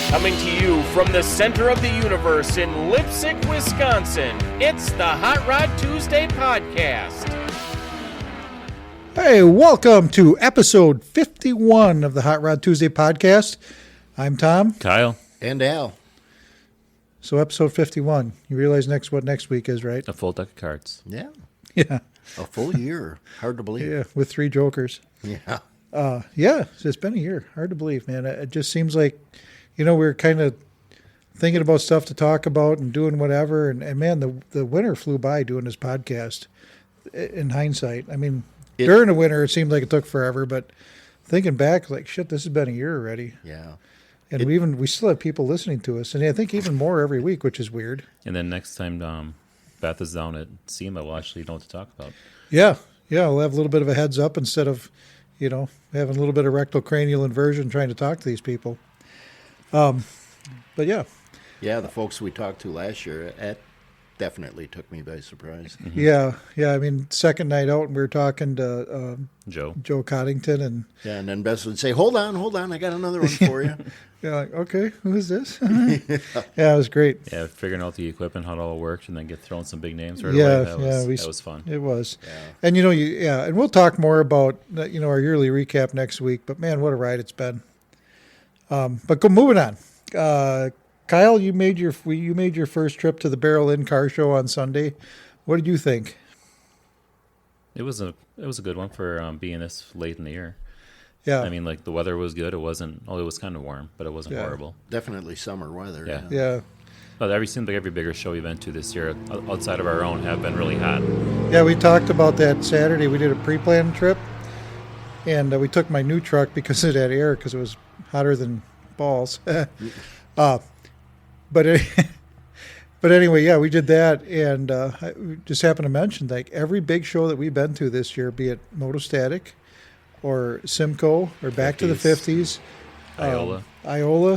Coming to you from the center of the universe in Lipsick, Wisconsin, it's the Hot Rod Tuesday podcast. Hey, welcome to episode 51 of the Hot Rod Tuesday podcast. I'm Tom. Kyle. And Al. So episode 51. You realize what next week is, right? A full deck of cards. Yeah. Yeah. A full year. Hard to believe. Yeah, with 3 jokers. Yeah. Yeah, it's been a year. Hard to believe, man. It just seems like, we're kind of thinking about stuff to talk about and doing whatever. And man, the winter flew by doing this podcast in hindsight. I mean, during the winter, it seemed like it took forever. But thinking back, like, shit, this has been a year already. Yeah. And we still have people listening to us. And I think even more every week, which is weird. And then next time Beth is down at SEMA, we'll actually know what to talk about. Yeah. We'll have a little bit of a heads up instead of, having a little bit of rectal cranial inversion trying to talk to these people. But yeah. Yeah, the folks we talked to last year, that definitely took me by surprise. Mm-hmm. Yeah. I mean, second night out, and we were talking to Joe Coddington. And then Beth would say, hold on, I got another one for you. Yeah, like, okay, who is this? Yeah, it was great. Yeah, figuring out the equipment, how it all worked, and then get thrown some big names right away. That was fun. It was. Yeah. And, and we'll talk more about, our yearly recap next week. But, man, what a ride it's been. But moving on. Kyle, you made your first trip to the Barrel Inn Car Show on Sunday. What did you think? It was a good one for being this late in the year. Yeah. I mean, like, the weather was good. It wasn't. It was kind of warm, but it wasn't horrible. Definitely summer weather. Yeah. But seems like every bigger show we've been to this year, outside of our own, have been really hot. Yeah, we talked about that Saturday. We did a pre-planned trip, and we took my new truck because it had air because it was hotter than balls. But anyway, yeah, we did that, and I just happened to mention, like, every big show that we've been to this year, be it Motostatic or Simcoe or back to the 50s, Iola,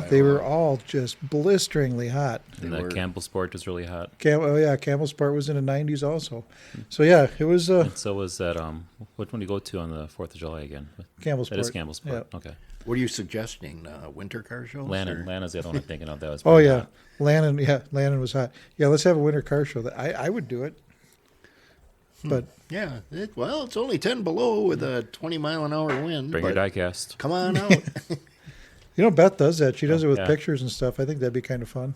they were all just blisteringly hot. And the Campbell Sport was really hot. Campbell Sport was in the 90s also. So, yeah, it was... and so was that, which one do you go to on the 4th of July again? Campbell Sport. That is Campbell Sport, yeah. Okay. What are you suggesting, winter car shows? Lana's the other one I'm thinking of. That was yeah. hot. Lannon was hot. Yeah, let's have a winter car show. I would do it. But yeah, it's only 10 below with a 20-mile-an-hour wind. Bring your diecast. Come on out. Beth does that. She does it with pictures and stuff. I think that'd be kind of fun.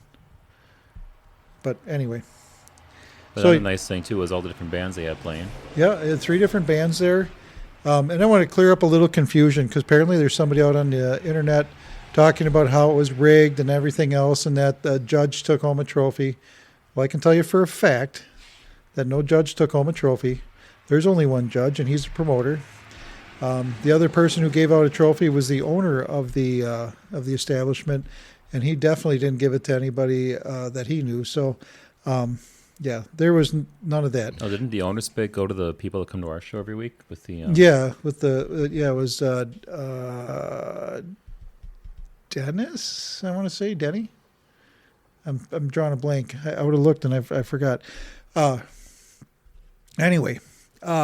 But anyway. But the nice thing, too, was all the different bands they had playing. Yeah, 3 different bands there. And I want to clear up a little confusion because apparently there's somebody out on the internet talking about how it was rigged and everything else and that the judge took home a trophy. Well, I can tell you for a fact that no judge took home a trophy. There's only one judge, and he's the promoter. The other person who gave out a trophy was the owner of the establishment, and he definitely didn't give it to anybody that he knew. So, yeah, there was none of that. Oh, didn't the owner's pick go to the people that come to our show every week with the? It was Dennis. I want to say Denny. I'm drawing a blank. I would have looked and I forgot. Anyway,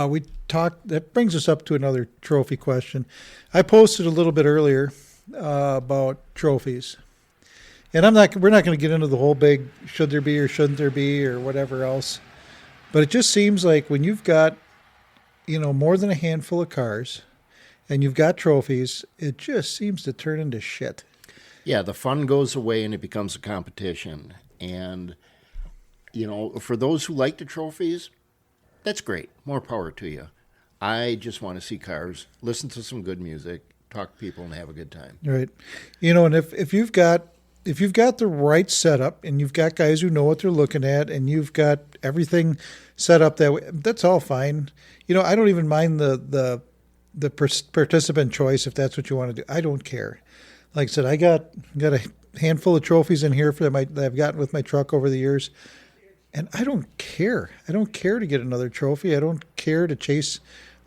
we talked. That brings us up to another trophy question. I posted a little bit earlier about trophies, and we're not going to get into the whole big should there be or shouldn't there be or whatever else. But it just seems like when you've got, more than a handful of cars, and you've got trophies, it just seems to turn into shit. Yeah, the fun goes away and it becomes a competition. And, for those who like the trophies, that's great. More power to you. I just want to see cars, listen to some good music, talk to people, and have a good time. Right. And if you've got the right setup and you've got guys who know what they're looking at and you've got everything set up that way, that's all fine. I don't even mind the participant choice if that's what you want to do. I don't care. Like I said, I got a handful of trophies in here that I've gotten with my truck over the years, and I don't care. I don't care to get another trophy. I don't care to chase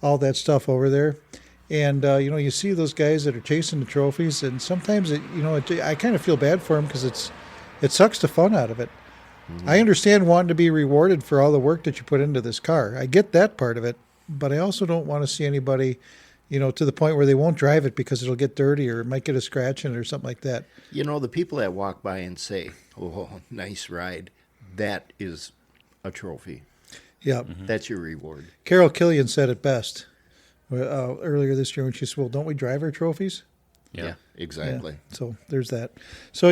all that stuff over there. And you see those guys that are chasing the trophies, and sometimes I kind of feel bad for them because it sucks the fun out of it. Mm-hmm. I understand wanting to be rewarded for all the work that you put into this car. I get that part of it, but I also don't want to see anybody to the point where they won't drive it because it'll get dirty or it might get a scratch in it or something like that. The people that walk by and say, "Oh, nice ride," that is a trophy. Yeah. That's your reward. Carol Killian said it best earlier this year when she said, "Well, don't we drive our trophies?" Yeah, exactly. Yeah. So there's that. So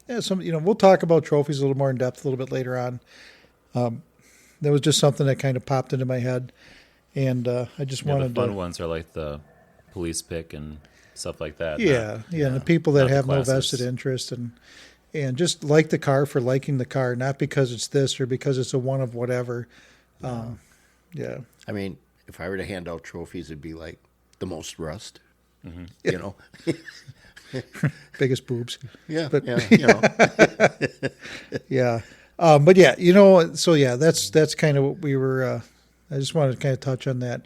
we'll talk about trophies a little more in depth a little bit later on. That was just something that kind of popped into my head, and I just wanted the fun to. ones are like the police pick and stuff like that. And the people that not the have no classes. vested interest and just like the car for liking the car, not because it's this or because it's a one of whatever. Yeah. I mean, if I were to hand out trophies, it'd be like the most rust. Biggest boobs. Yeah. But, Yeah. But that's kind of what we were. I just wanted to kind of touch on that.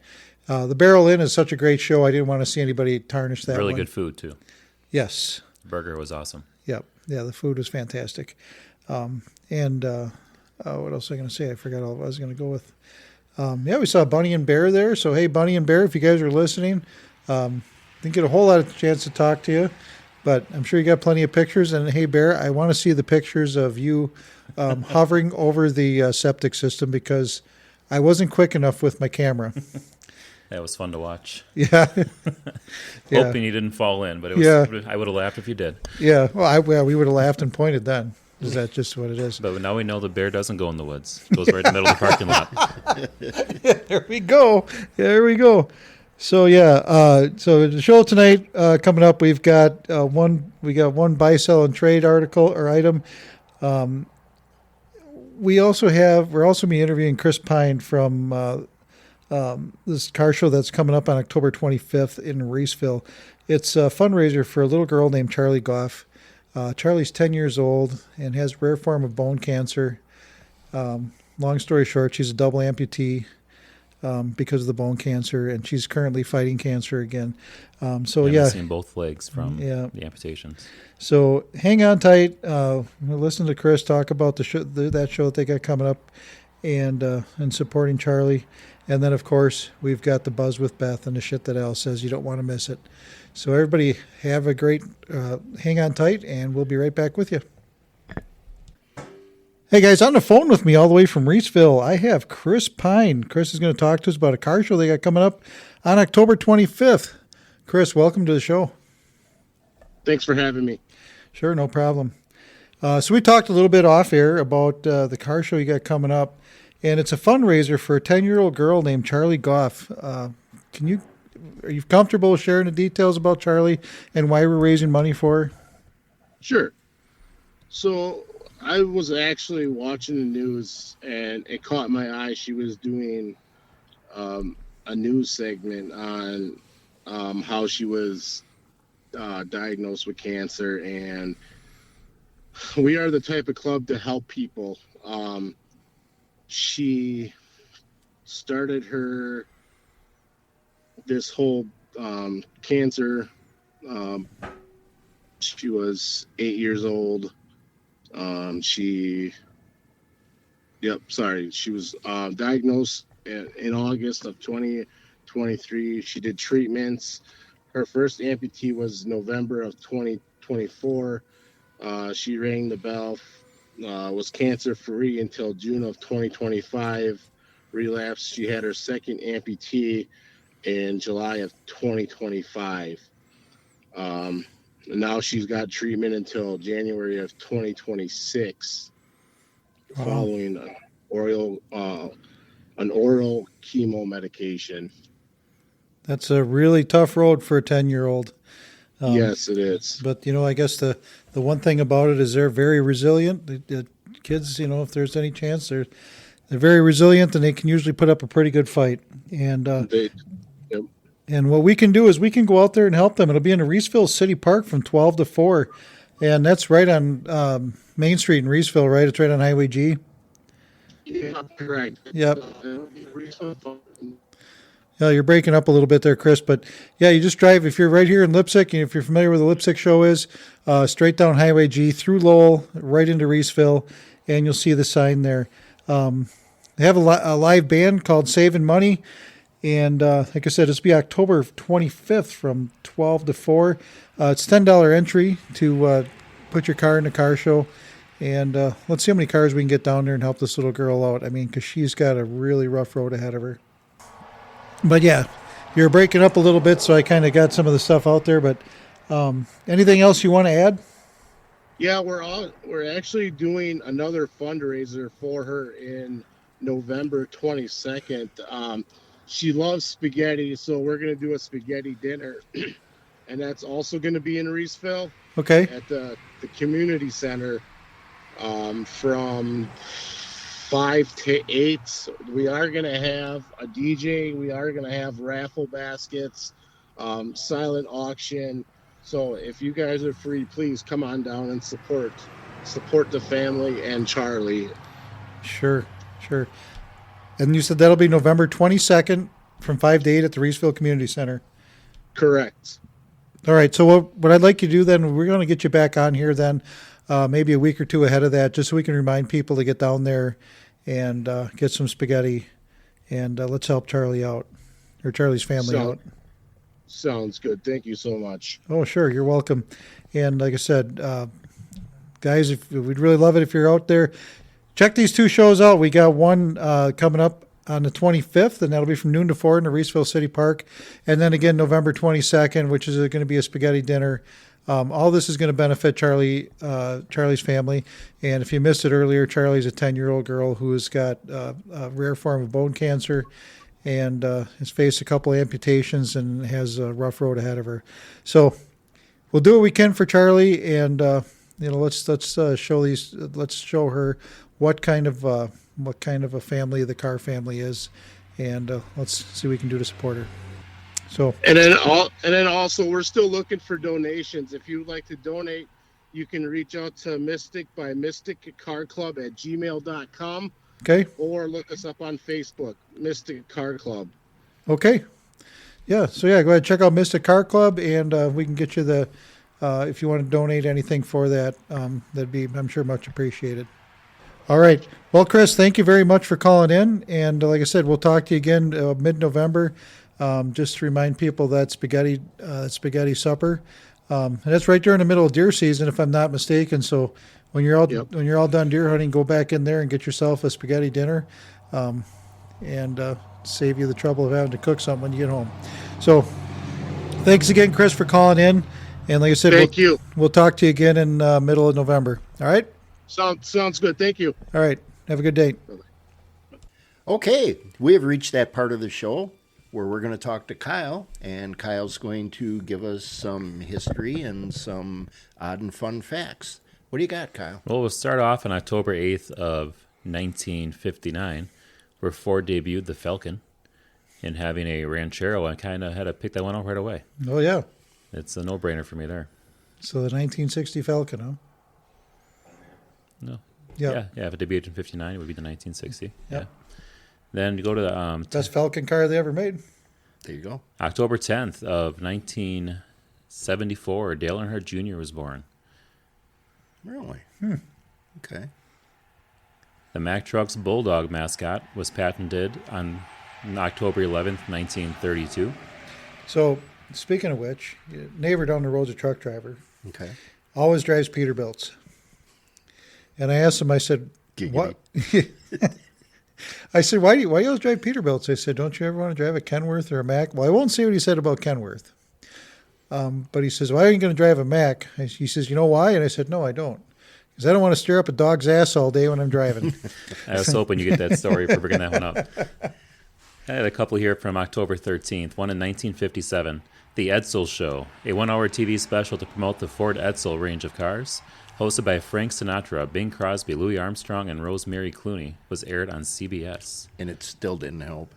The Barrel Inn is such a great show. I didn't want to see anybody tarnish that. Really one. good food too. Yes. The burger was awesome. Yep. Yeah, the food was fantastic. What else was I going to say? I forgot all I was going to go with. We saw Bunny and Bear there. So, hey, Bunny and Bear, if you guys are listening, didn't get a whole lot of chance to talk to you, but I'm sure you got plenty of pictures. And, hey, Bear, I want to see the pictures of you hovering over the septic system because I wasn't quick enough with my camera. That was fun to watch. Yeah. Hoping you didn't fall in, but it was. Yeah. I would have laughed if you did. Yeah. Well, we would have laughed and pointed then. Is that just what it is? But now we know the bear doesn't go in the woods. It goes right in the middle of the parking lot. There we go. So so the show tonight coming up, we've got one buy, sell, and trade article or item. We're also be interviewing Chris Pein from this car show that's coming up on October 25th in Reeseville. It's a fundraiser for a little girl named Charley Goff. Charley's 10 years old and has a rare form of bone cancer. Long story short, she's a double amputee because of the bone cancer, and she's currently fighting cancer again. Missing both legs from the amputations. So hang on tight. We'll listen to Chris talk about that show that they got coming up and supporting Charley. And then, of course, we've got the Buzz with Beth and the shit that Al says. You don't want to miss it. So everybody have a great hang on tight, and we'll be right back with you. Hey, guys, on the phone with me all the way from Reeseville, I have Chris Pein. Chris is going to talk to us about a car show they got coming up on October 25th. Chris, welcome to the show. Thanks for having me. Sure, no problem. So we talked a little bit off air about the car show you got coming up, and it's a fundraiser for a 10-year-old girl named Charley Goff. Are you comfortable sharing the details about Charley and why we're raising money for her? Sure. So I was actually watching the news, and it caught my eye. She was doing a news segment on how she was diagnosed with cancer, and we are the type of club to help people. She started this whole cancer. She was 8 years old. She was diagnosed in August of 2023. She did treatments. Her first amputee was November of 2024. She rang the bell, was cancer-free until June of 2025. Relapsed. She had her second amputee in July of 2025. Now she's got treatment until January of 2026, following an oral chemo medication. That's a really tough road for a 10-year-old. Yes, it is. But, I guess the one thing about it is they're very resilient. The kids, if there's any chance, they're very resilient, and they can usually put up a pretty good fight. And and what we can do is we can go out there and help them. It'll be in the Reeseville City Park from 12 to 4. And that's right on Main Street in Reeseville, right? It's right on Highway G. Yeah, correct. Yep. Yeah, you're breaking up a little bit there, Chris. But, yeah, you just drive. If you're right here in Lipsick, and if you're familiar with the Lipsick show is, straight down Highway G, through Lowell, right into Reeseville, and you'll see the sign there. They have a live band called Saving Money. And like I said, it's be October 25th from 12 to 4. It's $10 entry to put your car in the car show. And let's see how many cars we can get down there and help this little girl out. I mean, because she's got a really rough road ahead of her. But yeah, you're breaking up a little bit, so I kind of got some of the stuff out there. But anything else you want to add? Yeah, we're actually doing another fundraiser for her in November 22nd. She loves spaghetti, so we're going to do a spaghetti dinner. And that's also going to be in Reeseville. Okay. At the community center from 5 to 8. We are going to have a DJ. We are going to have raffle baskets, silent auction. So if you guys are free, please come on down and support the family and Charley. Sure. And you said that'll be November 22nd from 5 to 8 at the Reeseville Community Center. Correct. All right. So what I'd like you to do then, we're going to get you back on here then, maybe a week or two ahead of that, just so we can remind people to get down there and get some spaghetti, and let's help Charley out, or Charley's family out. Sounds good. Thank you so much. Oh, sure. You're welcome. And like I said, guys, we'd really love it if you're out there. Check these two shows out. We got one coming up on the 25th, and that'll be from noon to 4 in the Reeseville City Park. And then again, November 22nd, which is going to be a spaghetti dinner. All this is going to benefit Charley's family. And if you missed it earlier, Charley's a 10-year-old girl who has got a rare form of bone cancer and has faced a couple of amputations and has a rough road ahead of her. So we'll do what we can for Charley, and let's show her what kind of a family the Carr family is, and let's see what we can do to support her. So and then also we're still looking for donations. If you'd like to donate, you can reach out to Mystic by Mystic Car Club at gmail.com. Okay. Or look us up on Facebook, Mystic Car Club. Okay. Yeah. So yeah, go ahead, check out Mystic Car Club, and we can get you the if you want to donate anything for that, that'd be, I'm sure, much appreciated. All right. Well, Chris, thank you very much for calling in, and like I said, we'll talk to you again mid-November. Just to remind people that spaghetti supper, and that's right during the middle of deer season, if I'm not mistaken. So when you're all done deer hunting, go back in there and get yourself a spaghetti dinner, and save you the trouble of having to cook something when you get home. So thanks again, Chris, for calling in. And like I said, thank you. We'll talk to you again in middle of November. All right. Sounds good. Thank you. All right. Have a good day. Okay, we have reached that part of the show where we're going to talk to Kyle, and Kyle's going to give us some history and some odd and fun facts. What do you got, Kyle? Well, we'll start off on October 8th of 1959, where Ford debuted the Falcon, and having a Ranchero, I kind of had to pick that one up right away. Oh, yeah. It's a no-brainer for me there. So the 1960 Falcon, huh? No. Yep. Yeah, if it debuted in 59, it would be the 1960. Yep. Yeah. Then you go to the best Falcon car they ever made. There you go. October 10th of 1974, Dale Earnhardt Jr. was born. Really? Okay. The Mack Trucks Bulldog mascot was patented on October 11th, 1932. So, speaking of which, neighbor down the road's a truck driver. Okay. Always drives Peterbilts. And I asked him, I said, Giggity. what? I said, why do you always drive Peterbilts? I said, don't you ever want to drive a Kenworth or a Mack? Well, I won't say what he said about Kenworth. But he says, why are you going to drive a Mack? He says, you know why? And I said, no, I don't. Because I don't want to stir up a dog's ass all day when I'm driving. I was hoping you get that story for bringing that one up. I had a couple here from October 13th, one in 1957. The Edsel Show, a 1-hour TV special to promote the Ford Edsel range of cars, hosted by Frank Sinatra, Bing Crosby, Louis Armstrong, and Rosemary Clooney, was aired on CBS. And it still didn't help.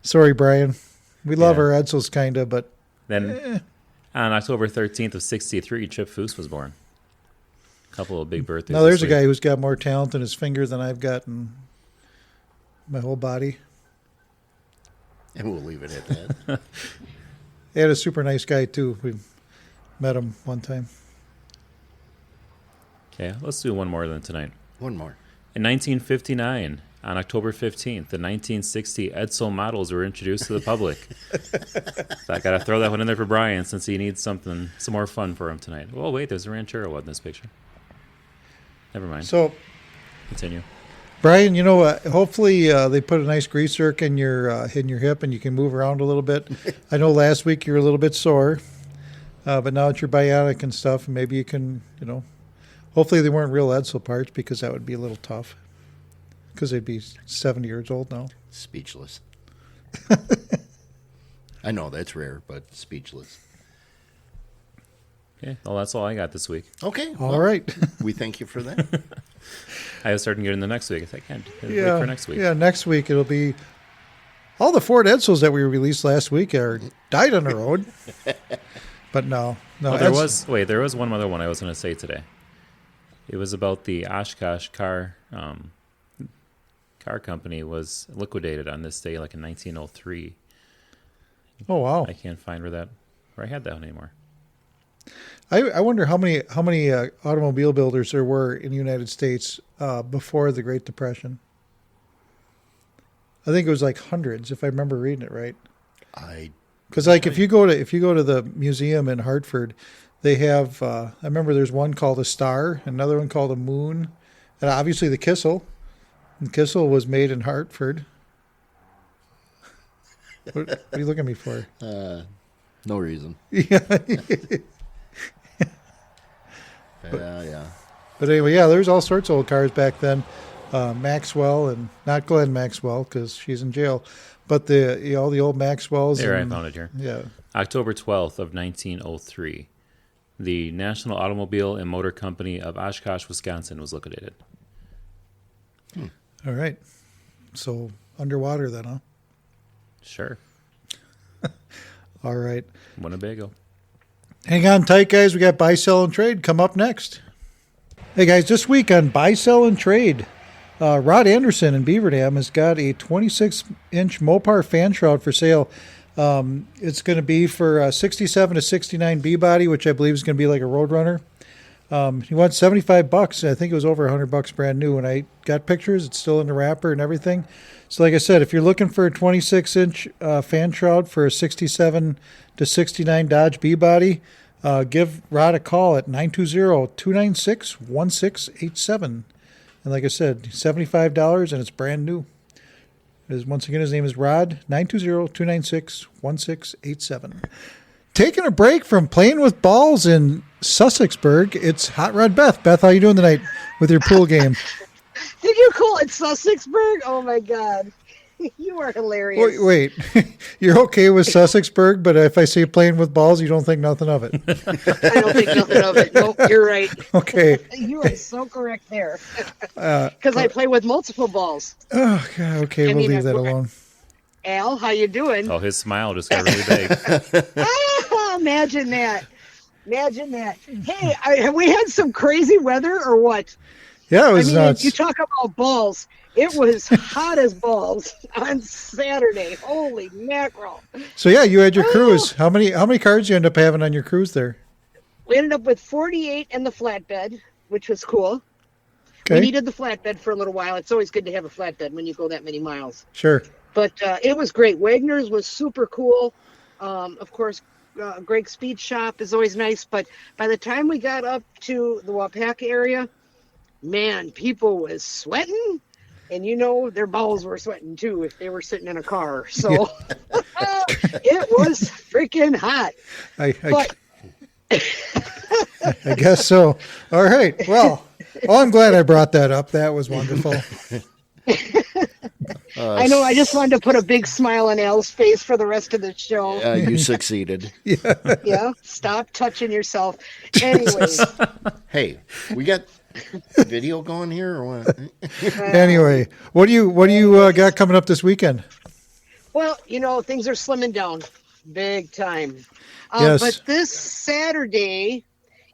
Sorry, Brian. We love our Edsels, kind of, but... Then on October 13th of 63, Chip Foose was born. A couple of big birthdays. Now, there's a guy who's got more talent in his finger than I've got in my whole body. And we'll leave it at that. He had a super nice guy, too. We met him one time. Okay, let's do one more than tonight. One more. In 1959, On October 15th, the 1960 Edsel models were introduced to the public. So I got to throw that one in there for Brian since he needs some more fun for him tonight. Oh, wait, there's a Ranchero in this picture. Never mind. So, continue. Brian, hopefully they put a nice grease zerk in your hip and you can move around a little bit. I know last week you were a little bit sore, but now that you're bionic and stuff, maybe you can, hopefully they weren't real Edsel parts because that would be a little tough. Because they'd be 70 years old now. Speechless. I know that's rare, but speechless. Okay, well, that's all I got this week. Okay. All right. We thank you for that. I was starting to get into next week. I can't wait for next week. Yeah, next week it'll be all the Ford Edsels that we released last week are died on the road. But no. There was one other one I was going to say today. It was about the Oshkosh car company was liquidated on this day, like in 1903. Oh wow! I can't find where I had that one anymore. I wonder how many automobile builders there were in the United States before the Great Depression. I think it was like hundreds, if I remember reading it right. Because if you go to the museum in Hartford, they have I remember there's one called a Star, another one called a Moon, and obviously the Kissel. And Kissel was made in Hartford. What are you looking at me for? No reason. Yeah. Yeah. But anyway, yeah, there's all sorts of old cars back then. Maxwell, and not Glenn Maxwell because she's in jail, but the old Maxwells. There, I found it here. Yeah. October 12th of 1903, the National Automobile and Motor Company of Oshkosh, Wisconsin was liquidated. All right. So underwater then, huh? Sure. All right. Winnebago. Hang on tight, guys. We got Buy, Sell, and Trade come up next. Hey, guys, this week on Buy, Sell, and Trade, Rod Anderson in Beaver Dam has got a 26-inch Mopar fan shroud for sale. It's going to be for 67 to 69 B-body, which I believe is going to be like a Roadrunner. He wants $75. I think it was over $100 brand new. When I got pictures, it's still in the wrapper and everything. So like I said, if you're looking for a 26-inch fan shroud for a 67 to 69 Dodge B-body, give Rod a call at 920-296-1687. And like I said, $75 and it's brand new. Once again, his name is Rod, 920-296-1687. Taking a break from playing with balls in Sussexburg, it's Hot Rod Beth. Beth, how you doing tonight with your pool game? Did you call it Sussexburg? Oh, my God. You are hilarious. Wait. You're okay with Sussexburg, but if I say playing with balls, you don't think nothing of it. I don't think nothing of it. Nope, you're right. Okay. You are so correct there. Because I play with multiple balls. Oh, God. Okay, we'll leave that alone. Al, how you doing? Oh, his smile just got really big. Imagine that. Hey, have we had some crazy weather or what? Yeah, it was nuts. You talk about balls. It was hot as balls on Saturday. Holy mackerel. So, yeah, you had your cruise. How many cars you end up having on your cruise there? We ended up with 48 in the flatbed, which was cool. Okay. We needed the flatbed for a little while. It's always good to have a flatbed when you go that many miles. Sure. But it was great. Wagner's was super cool. Of course, Greg's Speed Shop is always nice. But by the time we got up to the Wapaka area, man, people was sweating. And, their balls were sweating, too, if they were sitting in a car. So it was freaking hot. I guess so. All right. Well, I'm glad I brought that up. That was wonderful. I know. I just wanted to put a big smile on Al's face for the rest of the show. You succeeded. Yeah. Stop touching yourself. Anyways. Hey, we got video going here or what? Anyway, what do you got coming up this weekend? Well, things are slimming down big time. Yes. But this Saturday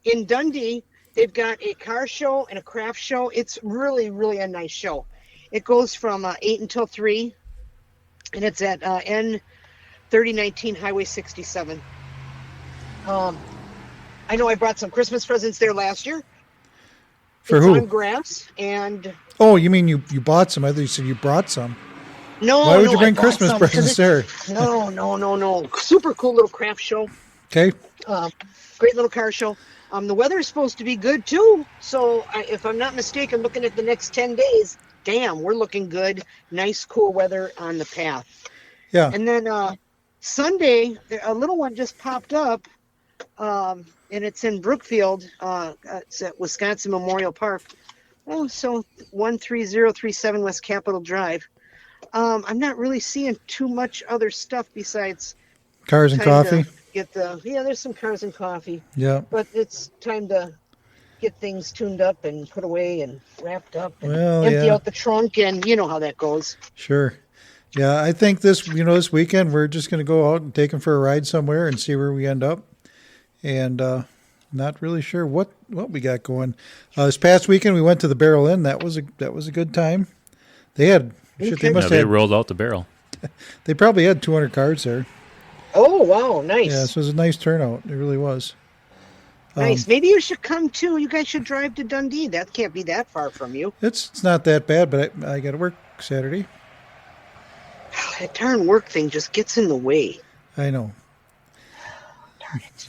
in Dundee, they've got a car show and a craft show. It's really, really a nice show. It goes from 8 until 3, and it's at N3019 Highway 67. I know I brought some Christmas presents there last year. For it's who? on grass, and Oh, you mean you bought some? I thought you said you brought some. no, Why would no, you I bring bought Christmas some. presents there? No. Super cool little craft show. Okay. Great little car show. The weather is supposed to be good too. So if I'm not mistaken, looking at the next 10 days, damn, we're looking good. Nice, cool weather on the path. Yeah. And then Sunday, a little one just popped up, and it's in Brookfield. It's at Wisconsin Memorial Park. Oh, so 13037 West Capitol Drive. I'm not really seeing too much other stuff besides Cars and time to coffee. there's some cars and coffee, Yeah. but it's time to get things tuned up and put away and wrapped up and Well, empty yeah. out the trunk, and you know how that goes. Sure. Yeah, I think this weekend we're just going to go out and take them for a ride somewhere and see where we end up. And not really sure what we got going. This past weekend we went to the Barrel Inn. That was a good time. They had shit. They Okay. must They have. rolled out the barrel. They probably had 200 cars there. Oh wow, nice. Yeah, so it was a nice turnout. It really was. Nice. Maybe you should come too. You guys should drive to Dundee. That can't be that far from you. It's not that bad, but I got to work Saturday. That darn work thing just gets in the way. I know. Darn it.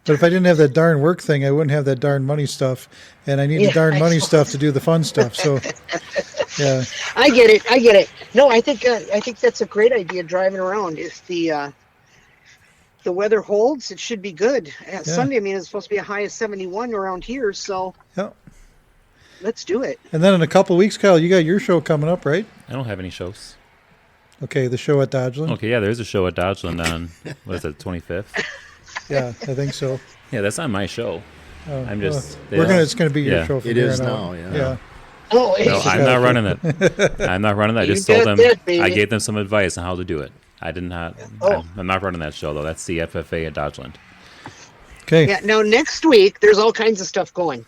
But if I didn't have that darn work thing, I wouldn't have that darn money stuff. And I need the Yeah, darn I money know. stuff to do the fun stuff. So, yeah. I get it. No, I think that's a great idea. Driving around, if the weather holds, it should be good. Sunday, I mean, it's supposed to be a high of 71 around here, so Yeah. let's do it. And then in a couple of weeks, Kyle, you got your show coming up, right? I don't have any shows. Okay, the show at Dodgeland. Okay, yeah, there's a show at Dodgeland on, what is it, 25th? Yeah, I think so. Yeah, that's not my show. I'm just... It's going to be your Yeah. show from It here is on now, out. yeah. Oh, No, I'm not running it. I'm not running that. I You just told got them, that, baby. I gave them some advice on how to do it. I did not, Oh. I'm not running that show, though. That's the FFA at Dodgeland. Okay. yeah. Now next week, there's all kinds of stuff going.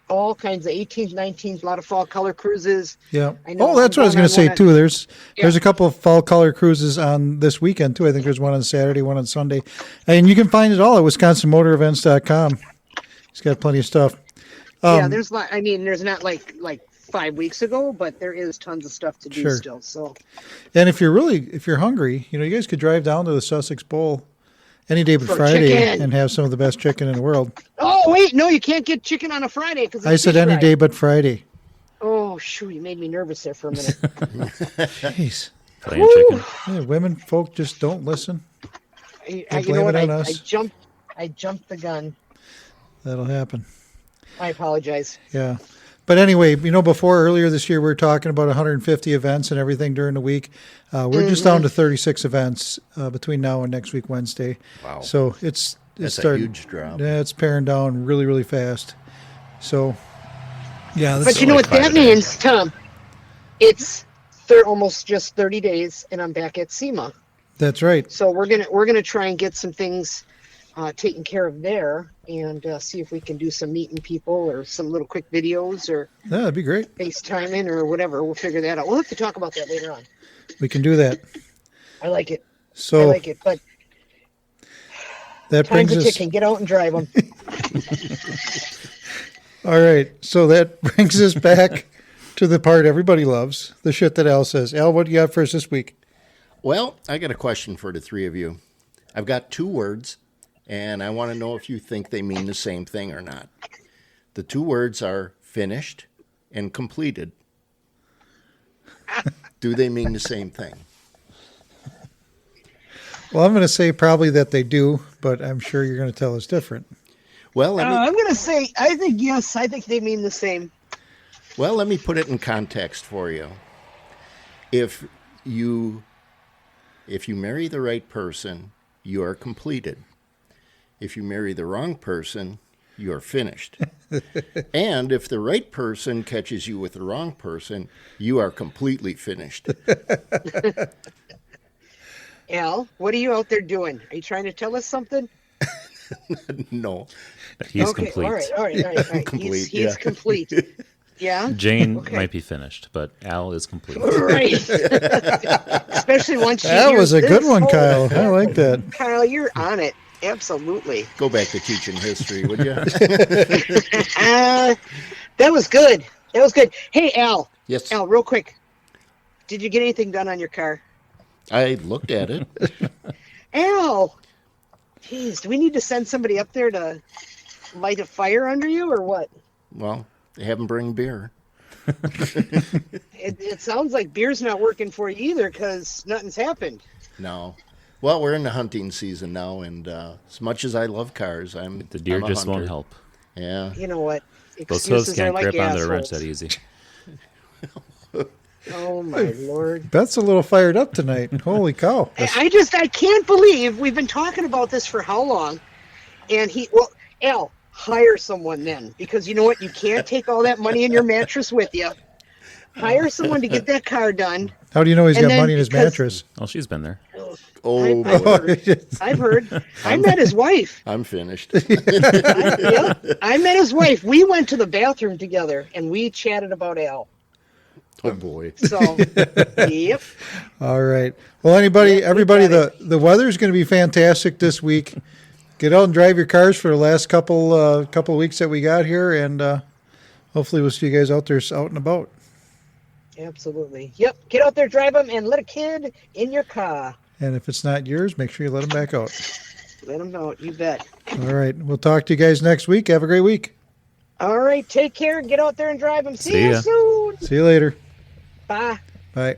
All kinds of 18th, 19th, a lot of fall color cruises. Yeah. I know Oh, that's what I was going to say one too. There's Yeah. a couple of fall color cruises on this weekend too. I think there's one on Saturday, one on Sunday, and you can find it all at WisconsinMotorEvents.com. It's got plenty of stuff. Yeah, there's there's not like 5 weeks ago, but there is tons of stuff to do Sure. still. So And if you're hungry, you guys could drive down to the Sussex Bowl any day but For Friday chicken. and have some of the best chicken in the world. oh wait, no, you can't get chicken on a Friday because I said any day but Friday. Oh shoot, you made me nervous there for a minute. Jeez. Playing chicken. Yeah, women folk just don't listen. You blame know what? it on I us. jumped the gun. That'll happen. I apologize. Yeah. But anyway, before earlier this year, we were talking about 150 events and everything during the week. We're just down to 36 events between now and next week, Wednesday. Wow. So it's That's starting, a huge drop. Yeah, it's paring down really, really fast. So, yeah. But you know what like that 5 a day. means, Tom? It's almost just 30 days, and I'm back at SEMA. That's right. So we're gonna try and get some things taken care of there, and see if we can do some meeting people or some little quick videos or Yeah, that'd be great. FaceTiming or whatever. We'll figure that out. We'll have to talk about that later on. We can do that. I like it. So I like it. But that time's brings a us. ticking. Get out and drive them. All right. So that brings us back to the part everybody loves, the shit that Al says. Al, what do you got for us this week? Well, I got a question for the three of you. I've got 2 words, and I want to know if you think they mean the same thing or not. The 2 words are finished and completed. Do they mean the same thing? Well, I'm going to say probably that they do, but I'm sure you're going to tell us different. Well, let me I'm gonna say I think yes. I think they mean the same. let me put it in context for you. If you marry the right person, you are completed. If you marry the wrong person, you're finished. And if the right person catches you with the wrong person, you are completely finished. Al, what are you out there doing? Are you trying to tell us something? No. He's okay, complete. all right. Complete, He's yeah. complete. Yeah. Jane Okay. might be finished, but Al is complete. Right. Especially once you That hear was a good this. one, Oh, Kyle. I like that. Kyle, you're on it. Absolutely. Go back to teaching history, would you? That was good. That was good. Hey, Al. Yes. Al, real quick. Did you get anything done on your car? I looked at it. Al. Jeez, do we need to send somebody up there to light a fire under you or what? Well, they haven't bring beer. It sounds like beer's not working for you either because nothing's happened. No. Well, we're in the hunting season now, and as much as I love cars, The deer I'm a just won't hunter. help. Yeah. You know what? Those hooves Excuses are can't like grip onto the wrench assholes. that easy. Oh my Lord. Beth's a little fired up tonight. Holy cow. I can't believe we've been talking about this for how long. And Al, hire someone then. Because you know what? You can't take all that money in your mattress with you. Hire someone to get that car done. How do you know he's And got then money in his because- mattress? Oh, she's been there. Oh, I've boy. heard. I've heard. I met his wife. I'm finished. I met his wife. We went to the bathroom together and we chatted about Al. Oh, boy. So, yep. All right. Well, everybody, the weather's going to be fantastic this week. Get out and drive your cars for the last couple of weeks that we got here, and hopefully we'll see you guys out there out and about. Absolutely. Yep. Get out there, drive them, and let a kid in your car. And if it's not yours, make sure you let them back out. Let them know. You bet. All right. We'll talk to you guys next week. Have a great week. All right. Take care. Get out there and drive them. See See you ya. soon. See you later. Bye. Bye.